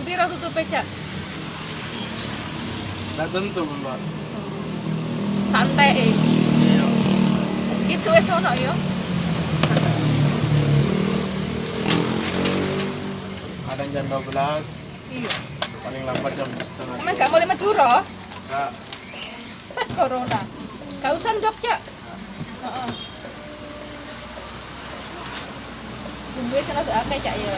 Jam piro tutupe, Cak? Nggak tentu, Mbak. Santai. Iya. Isu wis ono yo. Kadang jam 12, Iya. paling lambat jam setengah. Emang gak boleh Madura? Nggak. Corona. Gak usah ndok, Cak. Heeh. Tunggu wis ana akeh, Cak ya.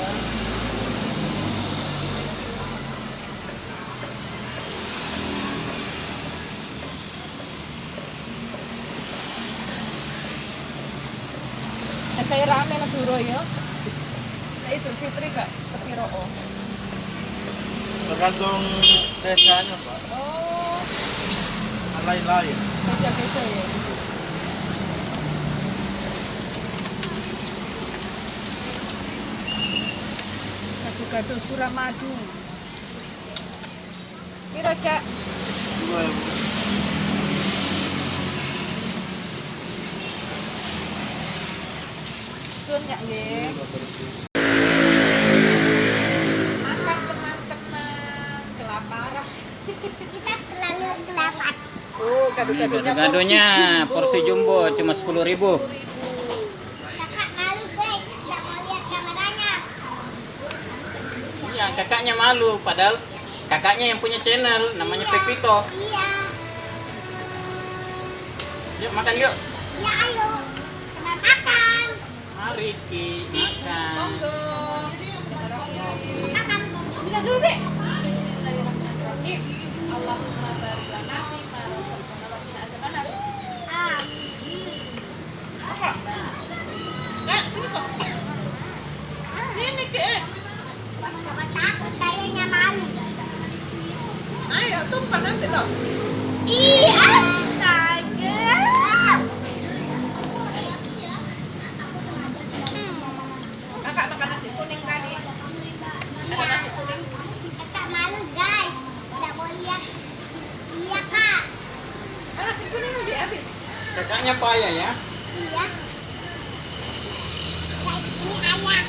Saya rame Madura ya. Nah itu Fitri kak, sepiro oh. Tergantung desanya, Pak. Oh, Lain-lain. beda-beda ya. Gado-gado Suramadu. Piro, Cak? 2.000. Sun nggak nggih? Makan teman-teman, kelaparan. Kita terlalu kelapar. Oh, gado-gadonya Gado-gadonya porsi jumbo cuma 10.000. Kakak malu guys, tidak mau lihat kameranya. Iya, kakaknya malu padahal kakaknya yang punya channel namanya Pepito. Iya, Yuk makan yuk. iya ayo. Selamat makan. Mari Ki makan. Monggo. Makan. Bismillah dulu deh. Bismillahirrahmanirrahim. Allahumma barik lana fi ma razaqtana wa qina azabannar. Ah, Kak, sini kok. Sini ke. Bapak takut kayaknya malu. Ayo, tumpah nanti dong. Ih, astaga. Kakak makan nasi kuning tadi. Ada nasi kuning. Kakak malu guys, tidak mau lihat. Iya kak. Ah, nasi kuning udah habis. Kakaknya payah ya. Iya. Guys, ini ayah.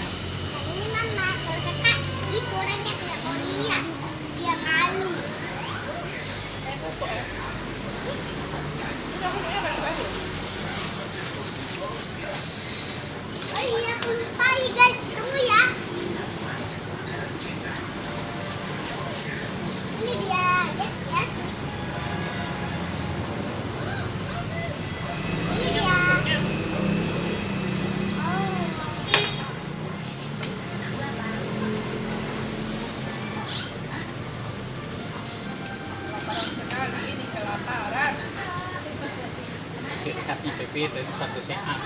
Dan ini mama. Kalau kakak, itu orangnya tidak mau lihat. Dia malu. Udah kunyahnya baru-baru. Oh iya, aku lupa ya guys. Tunggu ya. Ini dia, lihat ya. Ini dia. Oh. Kelaparan sekali ini kelaparan. Ciri khasnya Pepito itu satu sehat.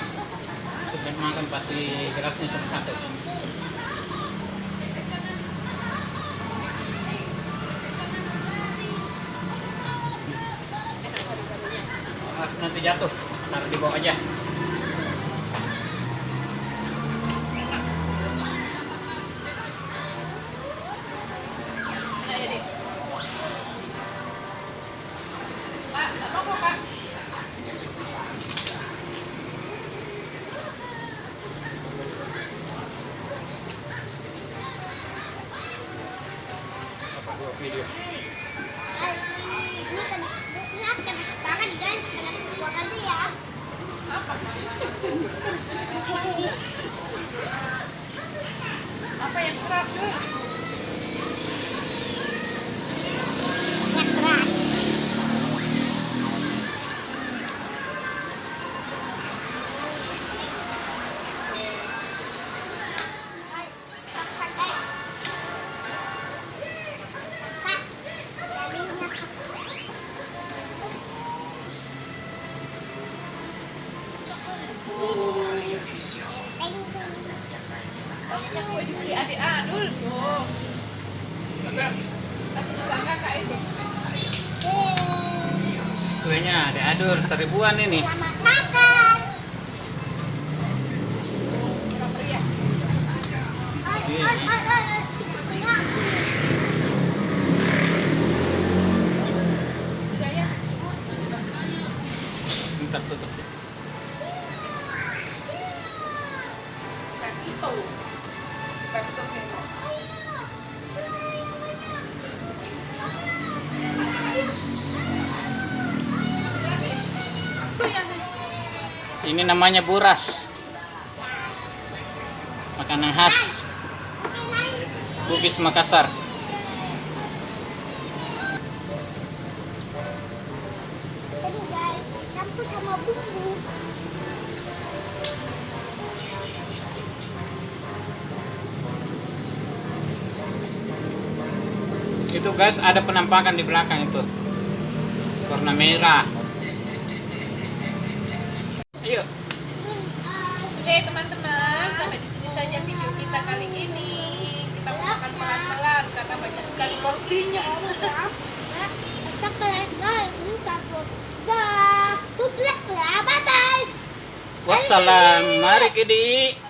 Sudah makan pasti kerasnya cuma satu. Alas nanti jatuh, taruh di bawah aja. Nah, ya deh. Pak, nggak mau kok, Pak. Apa dua video? Ini kan ini habis banget guys. Karena aku buang aja ya. Apa yang keras, Dul? Yang keras. Guys, kakak guys. Kak, jadinya kakak. Pokoknya kue dibeli adik Adul dong. Kasih juga kakak itu. Kuenya ada adur 1000-an ini. Selamat makan. Orang pria. Sudah ya? Bentar tutup. Dan itu. Pepito Vero. Ini namanya buras. Makanan khas Bugis Makassar. Jadi guys, dicampur sama bumbu. Itu guys, ada penampakan di belakang itu. Warna merah. Ayo. Sudah ya teman-teman, sampai di sini saja video kita kali ini. Kita mau makan pelan-pelan karena banyak sekali porsinya. Coklat guys, ini satu. Dah, tutup ya, bye bye. Wassalam. Mari Kidi.